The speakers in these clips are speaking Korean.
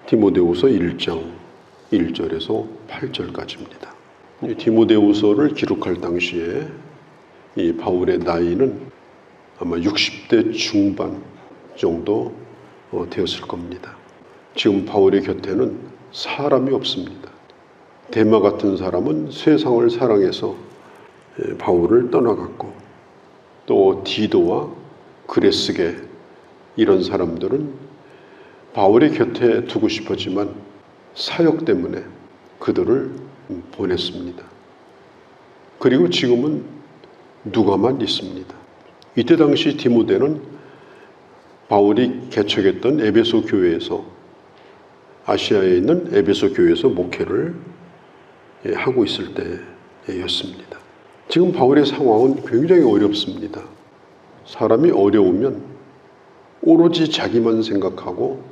디모데후서 1장 1절에서 8절까지입니다. 이 디모데후서를 기록할 당시에 이 바울의 나이는 아마 60대 중반 정도 되었을 겁니다. 지금 바울의 곁에는 사람이 없습니다. 데마 같은 사람은 세상을 사랑해서 바울을 떠나갔고, 또 디도와 그레스게 이런 사람들은 바울의 곁에 두고 싶었지만 사역 때문에 그들을 보냈습니다. 그리고 지금은 누가만 있습니다. 이때 당시 디모데는 바울이 개척했던 에베소 교회에서, 아시아에 있는 에베소 교회에서 목회를 하고 있을 때였습니다. 지금 바울의 상황은 굉장히 어렵습니다. 사람이 어려우면 오로지 자기만 생각하고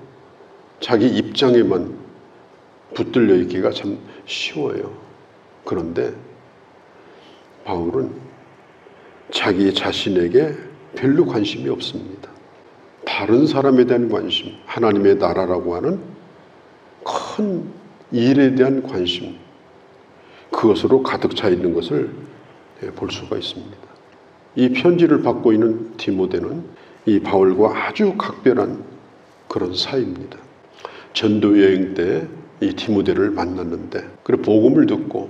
자기 입장에만 붙들려 있기가 참 쉬워요. 그런데 바울은 자기 자신에게 별로 관심이 없습니다. 다른 사람에 대한 관심, 하나님의 나라라고 하는 큰 일에 대한 관심, 그것으로 가득 차 있는 것을 볼 수가 있습니다. 이 편지를 받고 있는 디모데는 이 바울과 아주 각별한 그런 사이입니다. 전도 여행 때 이 디모데를 만났는데, 그리고 복음을 듣고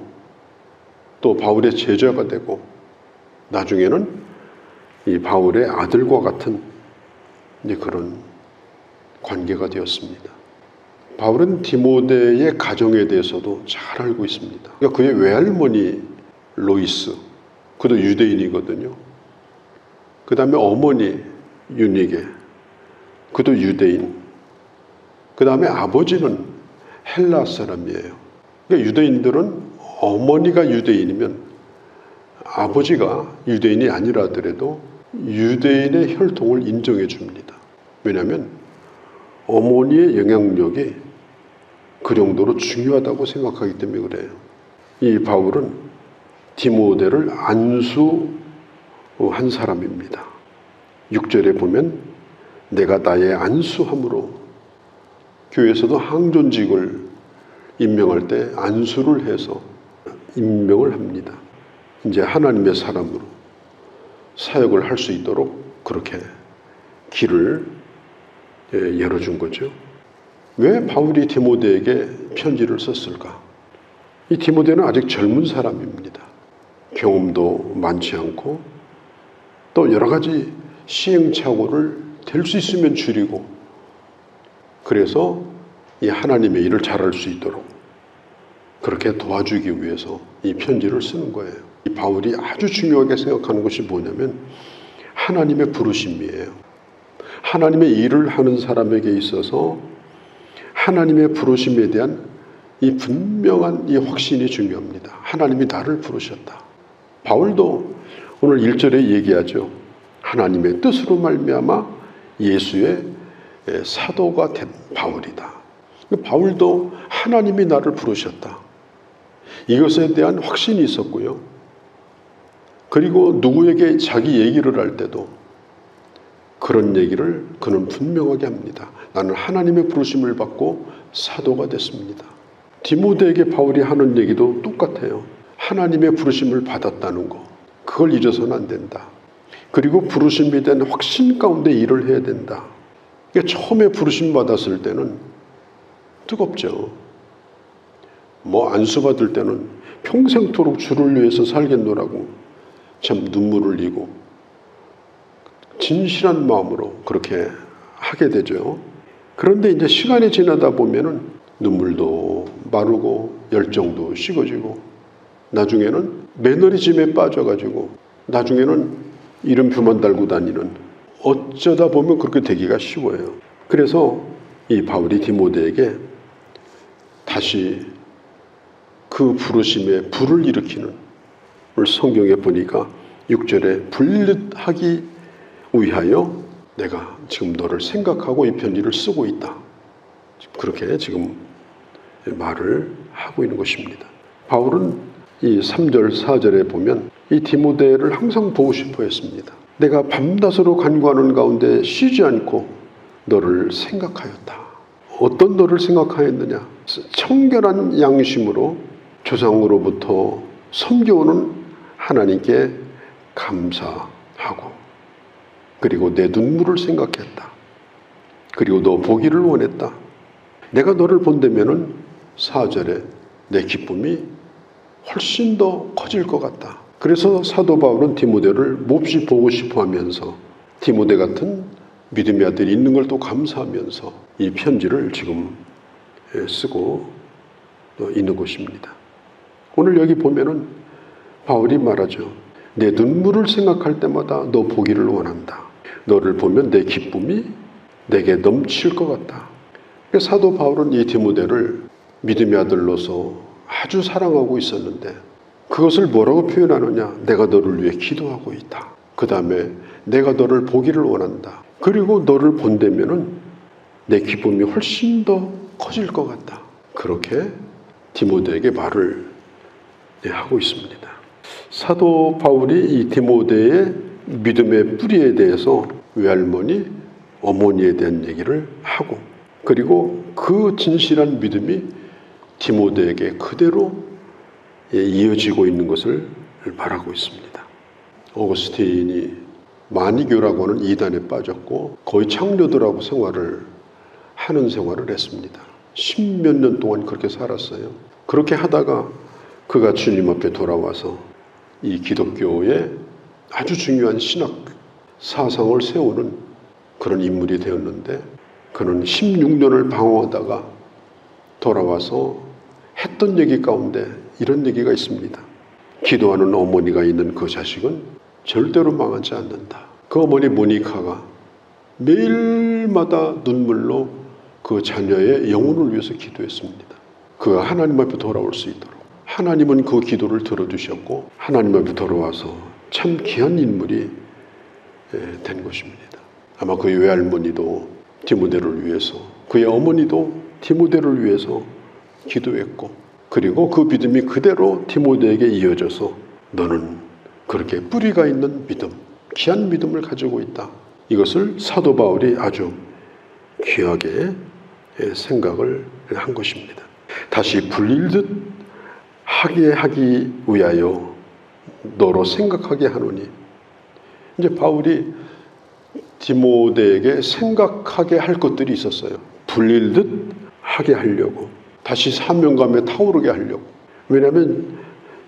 또 바울의 제자가 되고, 나중에는 이 바울의 아들과 같은 그런 관계가 되었습니다. 바울은 디모데의 가정에 대해서도 잘 알고 있습니다. 그러니까 그의 외할머니 로이스, 그도 유대인이거든요. 그 다음에 어머니 유니게, 그도 유대인. 그 다음에 아버지는 헬라 사람이에요. 그러니까 유대인들은 어머니가 유대인이면 아버지가 유대인이 아니라 하더라도 유대인의 혈통을 인정해 줍니다. 왜냐하면 어머니의 영향력이 그 정도로 중요하다고 생각하기 때문에 그래요. 이 바울은 디모데를 안수한 사람입니다. 6절에 보면 내가 나의 안수함으로, 교회에서도 항존직을 임명할 때 안수를 해서 임명을 합니다. 이제 하나님의 사람으로 사역을 할 수 있도록 그렇게 길을 열어준 거죠. 왜 바울이 디모데에게 편지를 썼을까? 이 디모데는 아직 젊은 사람입니다. 경험도 많지 않고 또 여러 가지 시행착오를 될 수 있으면 줄이고, 그래서 이 하나님의 일을 잘할 수 있도록 그렇게 도와주기 위해서 이 편지를 쓰는 거예요. 이 바울이 아주 중요하게 생각하는 것이 뭐냐면 하나님의 부르심이에요. 하나님의 일을 하는 사람에게 있어서 하나님의 부르심에 대한 이 분명한 이 확신이 중요합니다. 하나님이 나를 부르셨다. 바울도 오늘 1절에 얘기하죠. 하나님의 뜻으로 말미암아 예수의 사도가 된 바울이다. 바울도 하나님이 나를 부르셨다. 이것에 대한 확신이 있었고요. 그리고 누구에게 자기 얘기를 할 때도 그런 얘기를 그는 분명하게 합니다. 나는 하나님의 부르심을 받고 사도가 됐습니다. 디모데에게 바울이 하는 얘기도 똑같아요. 하나님의 부르심을 받았다는 거, 그걸 잊어서는 안 된다. 그리고 부르심에 대한 확신 가운데 일을 해야 된다. 처음에 부르심 받았을 때는 뜨겁죠. 안수 받을 때는 평생토록 주를 위해서 살겠노라고 참 눈물을 흘리고 진실한 마음으로 그렇게 하게 되죠. 그런데 이제 시간이 지나다 보면은 눈물도 마르고 열정도 식어지고, 나중에는 매너리즘에 빠져가지고 나중에는 이름표만 달고 다니는, 어쩌다 보면 그렇게 되기가 쉬워요. 그래서 이 바울이 디모데에게 다시 그 부르심에 불을 일으키는, 오늘 성경에 보니까 6절에 분릿하기 위하여 내가 지금 너를 생각하고 이 편지를 쓰고 있다. 그렇게 지금 말을 하고 있는 것입니다. 바울은 이 3절 4절에 보면 이 디모데를 항상 보고 싶어 했습니다. 내가 밤낮으로 간구하는 가운데 쉬지 않고 너를 생각하였다. 어떤 너를 생각하였느냐? 청결한 양심으로 조상으로부터 섬겨오는 하나님께 감사하고, 그리고 내 눈물을 생각했다. 그리고 너 보기를 원했다. 내가 너를 본다면은 4절에 내 기쁨이 훨씬 더 커질 것 같다. 그래서 사도 바울은 디모데를 몹시 보고 싶어 하면서 디모데 같은 믿음의 아들이 있는 걸 또 감사하면서 이 편지를 지금 쓰고 있는 것입니다. 오늘 여기 보면은 바울이 말하죠. 내 눈물을 생각할 때마다 너 보기를 원한다. 너를 보면 내 기쁨이 내게 넘칠 것 같다. 사도 바울은 이 디모데를 믿음의 아들로서 아주 사랑하고 있었는데 그것을 뭐라고 표현하느냐? 내가 너를 위해 기도하고 있다. 그 다음에 내가 너를 보기를 원한다. 그리고 너를 본다면은 내 기쁨이 훨씬 더 커질 것 같다. 그렇게 디모데에게 말을 하고 있습니다. 사도 바울이 이 디모데의 믿음의 뿌리에 대해서 외할머니, 어머니에 대한 얘기를 하고, 그리고 그 진실한 믿음이 디모데에게 그대로 이어지고 있는 것을 말하고 있습니다. 어거스틴이 마니교라고 하는 이단에 빠졌고 거의 창녀들하고 하는 생활을 했습니다. 10몇 년 동안 그렇게 살았어요. 그렇게 하다가 그가 주님 앞에 돌아와서 이 기독교의 아주 중요한 신학 사상을 세우는 그런 인물이 되었는데, 그는 16년을 방황하다가 돌아와서 했던 얘기 가운데 이런 얘기가 있습니다. 기도하는 어머니가 있는 그 자식은 절대로 망하지 않는다. 그 어머니 모니카가 매일마다 눈물로 그 자녀의 영혼을 위해서 기도했습니다. 그가 하나님 앞에 돌아올 수 있도록. 하나님은 그 기도를 들어주셨고 하나님 앞에 돌아와서 참 귀한 인물이 된 것입니다. 아마 그의 외할머니도 디모데를 위해서, 그의 어머니도 디모데를 위해서 기도했고, 그리고 그 믿음이 그대로 디모데에게 이어져서 너는 그렇게 뿌리가 있는 믿음, 귀한 믿음을 가지고 있다. 이것을 사도 바울이 아주 귀하게 생각을 한 것입니다. 다시 불릴 듯 하게 하기 위하여 너로 생각하게 하노니, 이제 바울이 디모데에게 생각하게 할 것들이 있었어요. 불릴 듯 하게 하려고, 다시 사명감에 타오르게 하려고. 왜냐하면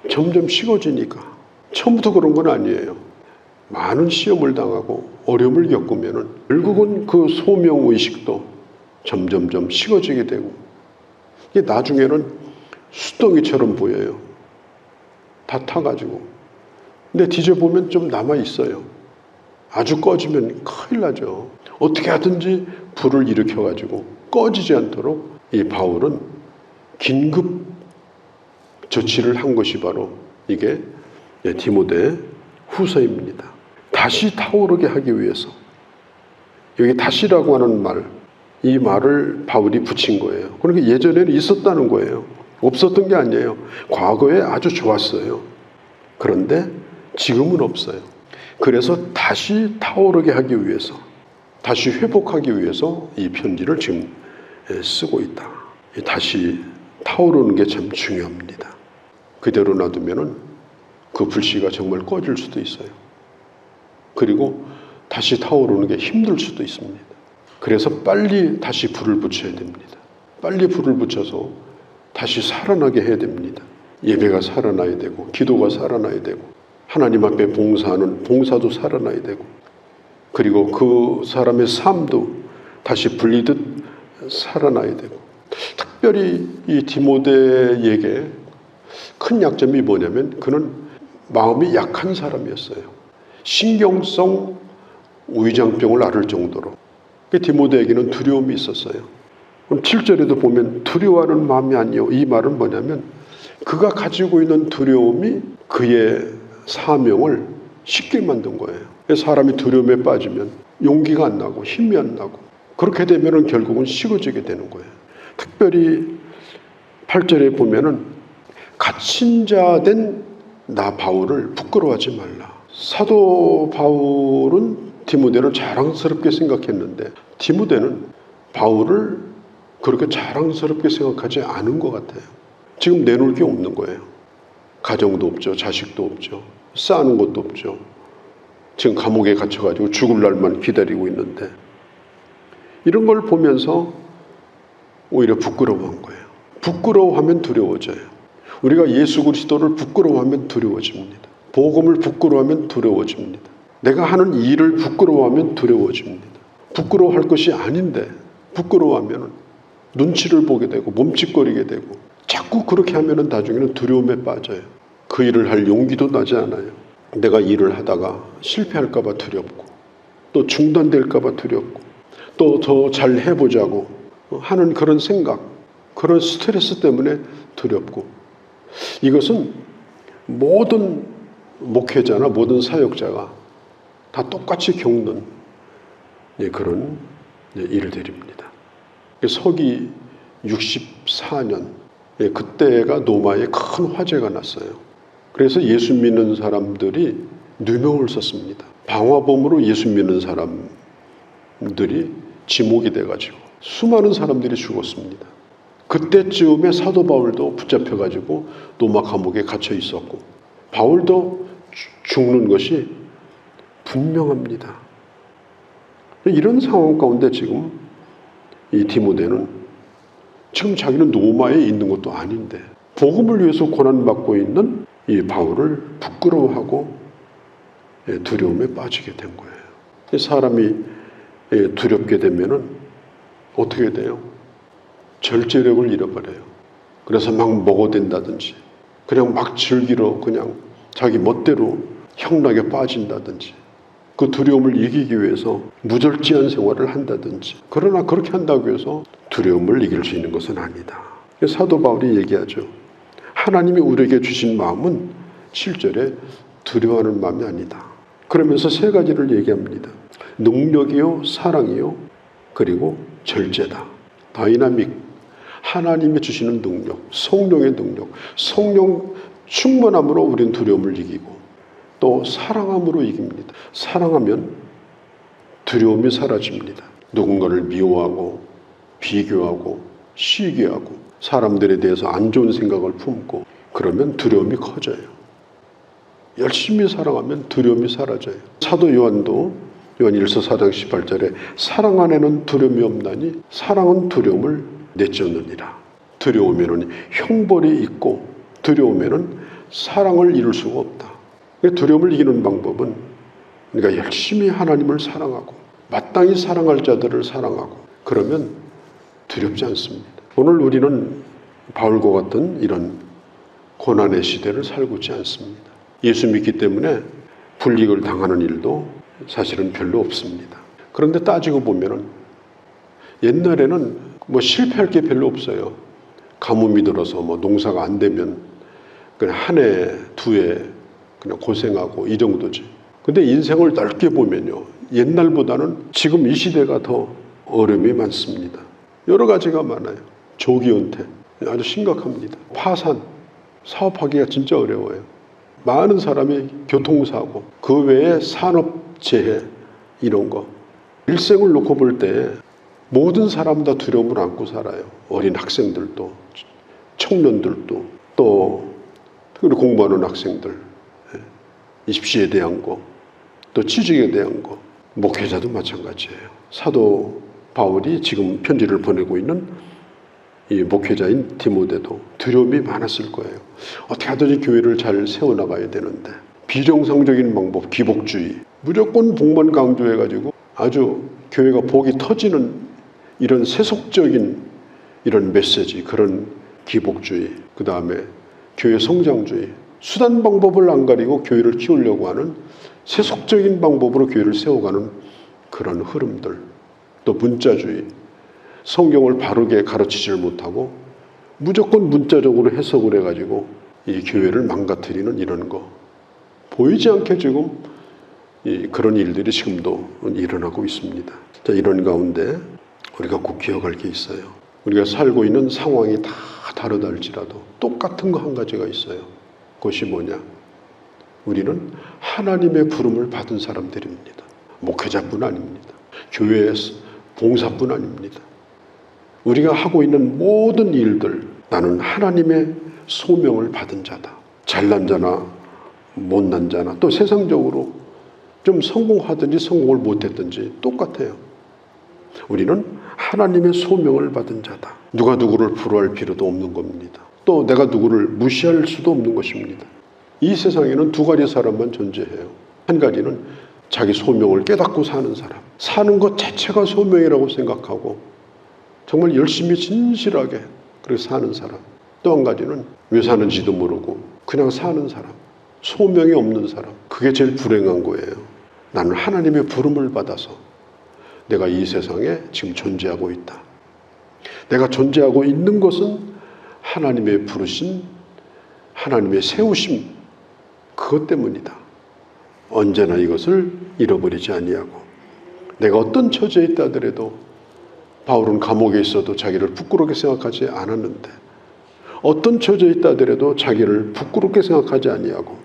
점점 식어지니까. 처음부터 그런 건 아니에요. 많은 시험을 당하고 어려움을 겪으면은 결국은 그 소명의식도 점점점 식어지게 되고, 이게 나중에는 수덩이처럼 보여요. 다 타가지고. 근데 뒤져보면 좀 남아있어요. 아주 꺼지면 큰일 나죠. 어떻게 하든지 불을 일으켜가지고 꺼지지 않도록 이 바울은 긴급 조치를 한 것이 바로 이게 디모데 후서입니다. 다시 타오르게 하기 위해서. 여기 다시라고 하는 말, 이 말을 바울이 붙인 거예요. 그러니까 예전에는 있었다는 거예요. 없었던 게 아니에요. 과거에 아주 좋았어요. 그런데 지금은 없어요. 그래서 다시 타오르게 하기 위해서, 다시 회복하기 위해서 이 편지를 지금 쓰고 있다. 다시 타오르는 게 참 중요합니다. 그대로 놔두면은 그 불씨가 정말 꺼질 수도 있어요. 그리고 다시 타오르는 게 힘들 수도 있습니다. 그래서 빨리 다시 불을 붙여야 됩니다. 빨리 불을 붙여서 다시 살아나게 해야 됩니다. 예배가 살아나야 되고, 기도가 살아나야 되고, 하나님 앞에 봉사하는 봉사도 살아나야 되고, 그리고 그 사람의 삶도 다시 불리듯 살아나야 되고. 특별히 이 디모데에게 큰 약점이 뭐냐면 그는 마음이 약한 사람이었어요. 신경성 위장병을 앓을 정도로. 디모데에게는 두려움이 있었어요. 7절에도 보면 두려워하는 마음이 아니요. 이 말은 뭐냐면 그가 가지고 있는 두려움이 그의 사명을 쉽게 만든 거예요. 사람이 두려움에 빠지면 용기가 안 나고 힘이 안 나고, 그렇게 되면 결국은 식어지게 되는 거예요. 특별히 8절에 보면은 갇힌 자 된 나 바울을 부끄러워하지 말라. 사도 바울은 디모데를 자랑스럽게 생각했는데 디모데는 바울을 그렇게 자랑스럽게 생각하지 않은 것 같아요. 지금 내놓을 게 없는 거예요. 가정도 없죠. 자식도 없죠. 쌓는 것도 없죠. 지금 감옥에 갇혀가지고 죽을 날만 기다리고 있는데 이런 걸 보면서 오히려 부끄러워한 거예요. 부끄러워하면 두려워져요. 우리가 예수 그리스도를 부끄러워하면 두려워집니다. 복음을 부끄러워하면 두려워집니다. 내가 하는 일을 부끄러워하면 두려워집니다. 부끄러워할 것이 아닌데 부끄러워하면 눈치를 보게 되고 몸짓거리게 되고 자꾸 그렇게 하면 나중에는 두려움에 빠져요. 그 일을 할 용기도 나지 않아요. 내가 일을 하다가 실패할까 봐 두렵고 또 중단될까 봐 두렵고 또 더 잘 해보자고 하는 그런 생각, 그런 스트레스 때문에 두렵고 이것은 모든 목회자나 모든 사역자가 다 똑같이 겪는 그런 일들입니다. 서기 64년 그때가 노마에 큰 화재가 났어요. 그래서 예수 믿는 사람들이 누명을 썼습니다. 방화범으로 예수 믿는 사람들이 지목이 돼가지고 수많은 사람들이 죽었습니다. 그때쯤에 사도 바울도 붙잡혀가지고 노마 감옥에 갇혀 있었고 바울도 죽는 것이 분명합니다. 이런 상황 가운데 지금 이 디모데는 지금 자기는 노마에 있는 것도 아닌데 복음을 위해서 고난받고 있는 이 바울을 부끄러워하고 두려움에 빠지게 된 거예요. 사람이 두렵게 되면은 어떻게 돼요? 절제력을 잃어버려요. 그래서 막 먹어댄다든지 그냥 막 즐기러 그냥 자기 멋대로 형락에 빠진다든지 그 두려움을 이기기 위해서 무절제한 생활을 한다든지 그러나 그렇게 한다고 해서 두려움을 이길 수 있는 것은 아니다. 사도 바울이 얘기하죠. 하나님이 우리에게 주신 마음은 7절에 두려워하는 마음이 아니다. 그러면서 세 가지를 얘기합니다. 능력이요, 사랑이요, 그리고 절제다. 다이나믹, 하나님이 주시는 능력, 성령의 능력, 성령 충만함으로 우리는 두려움을 이기고 또 사랑함으로 이깁니다. 사랑하면 두려움이 사라집니다. 누군가를 미워하고 비교하고 시기하고 사람들에 대해서 안 좋은 생각을 품고 그러면 두려움이 커져요. 열심히 사랑하면 두려움이 사라져요. 사도 요한도 요한 1서 4장 18절에 사랑 안에는 두려움이 없나니 사랑은 두려움을 내쫓느니라. 두려우면은 형벌이 있고 두려우면은 사랑을 이룰 수가 없다. 두려움을 이기는 방법은 우리가 열심히 하나님을 사랑하고 마땅히 사랑할 자들을 사랑하고 그러면 두렵지 않습니다. 오늘 우리는 바울과 같은 이런 고난의 시대를 살고 있지 않습니다. 예수 믿기 때문에 불이익을 당하는 일도 사실은 별로 없습니다. 그런데 따지고 보면은 옛날에는 뭐 실패할 게 별로 없어요. 가뭄이 들어서 뭐 농사가 안 되면 그냥 한 해, 두 해 그냥 고생하고 이 정도지. 근데 인생을 넓게 보면요. 옛날보다는 지금 이 시대가 더 어려움이 많습니다. 여러 가지가 많아요. 조기 은퇴 아주 심각합니다. 파산, 사업하기가 진짜 어려워요. 많은 사람이 교통사고, 그 외에 산업재해 이런 거. 일생을 놓고 볼 때 모든 사람 다 두려움을 안고 살아요. 어린 학생들도, 청년들도, 또 공부하는 학생들, 입시에 대한 거, 또 취직에 대한 거, 목회자도 마찬가지예요. 사도 바울이 지금 편지를 보내고 있는 이 목회자인 디모데도 두려움이 많았을 거예요. 어떻게 하든지 교회를 잘 세워나가야 되는데 비정상적인 방법, 기복주의, 무조건 복만 강조해가지고 아주 교회가 복이 터지는 이런 세속적인 이런 메시지, 그런 기복주의, 그 다음에 교회 성장주의, 수단 방법을 안 가리고 교회를 키우려고 하는 세속적인 방법으로 교회를 세워가는 그런 흐름들, 또 문자주의, 성경을 바르게 가르치지를 못하고 무조건 문자적으로 해석을 해가지고 이 교회를 망가뜨리는 이런 거 보이지 않게 지금 그런 일들이 지금도 일어나고 있습니다. 자, 이런 가운데 우리가 꼭 기억할 게 있어요. 우리가 살고 있는 상황이 다 다르다 할지라도 똑같은 거 한 가지가 있어요. 그것이 뭐냐? 우리는 하나님의 부름을 받은 사람들입니다. 목회자뿐 아닙니다. 교회의 봉사뿐 아닙니다. 우리가 하고 있는 모든 일들, 나는 하나님의 소명을 받은 자다. 잘난 자나 못난 자나 또 세상적으로 좀 성공하든지 성공을 못했든지 똑같아요. 우리는 하나님의 소명을 받은 자다. 누가 누구를 부러워할 필요도 없는 겁니다. 또 내가 누구를 무시할 수도 없는 것입니다. 이 세상에는 두 가지 사람만 존재해요. 한 가지는 자기 소명을 깨닫고 사는 사람, 사는 것 자체가 소명이라고 생각하고 정말 열심히 진실하게 그렇게 사는 사람. 또 한 가지는 왜 사는지도 모르고 그냥 사는 사람, 소명이 없는 사람. 그게 제일 불행한 거예요. 나는 하나님의 부름을 받아서 내가 이 세상에 지금 존재하고 있다. 내가 존재하고 있는 것은 하나님의 부르심, 하나님의 세우심, 그것 때문이다. 언제나 이것을 잃어버리지 아니하고, 내가 어떤 처지에 있다 하더라도 바울은 감옥에 있어도 자기를 부끄럽게 생각하지 않았는데, 어떤 처지에 있다 하더라도 자기를 부끄럽게 생각하지 아니하고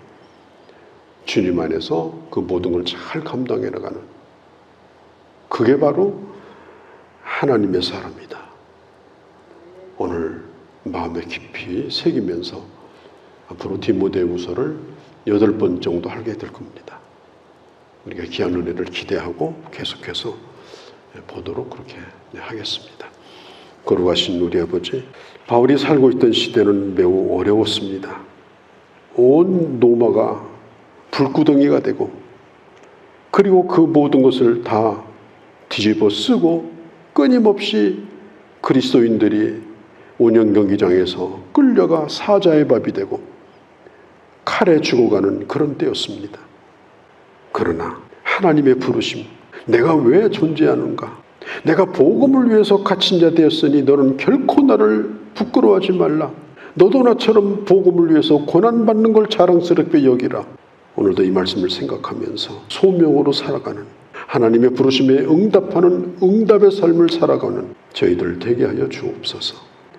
주님 안에서 그 모든 걸 잘 감당해 나가는, 그게 바로 하나님의 사람이다. 오늘 마음에 깊이 새기면서 앞으로 디모데후서를 8번 정도 하게 될 겁니다. 우리가 귀한 은혜를 기대하고 계속해서 보도록 그렇게 하겠습니다. 거룩하신 우리 아버지, 바울이 살고 있던 시대는 매우 어려웠습니다. 온 로마가 불구덩이가 되고, 그리고 그 모든 것을 다 뒤집어 쓰고 끊임없이 그리스도인들이 온영 경기장에서 끌려가 사자의 밥이 되고 칼에 죽어가는 그런 때였습니다. 그러나 하나님의 부르심, 내가 왜 존재하는가? 내가 복음을 위해서 갇힌 자 되었으니 너는 결코 나를 부끄러워하지 말라. 너도 나처럼 복음을 위해서 고난받는 걸 자랑스럽게 여기라. 오늘도 이 말씀을 생각하면서 소명으로 살아가는, 하나님의 부르심에 응답하는 응답의 삶을 살아가는 저희들 되게 하여 주옵소서.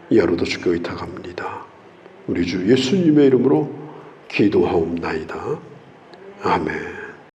이 하루도 주께 의탁합니다. 우리 주 예수님의 이름으로 기도하옵나이다. 아멘.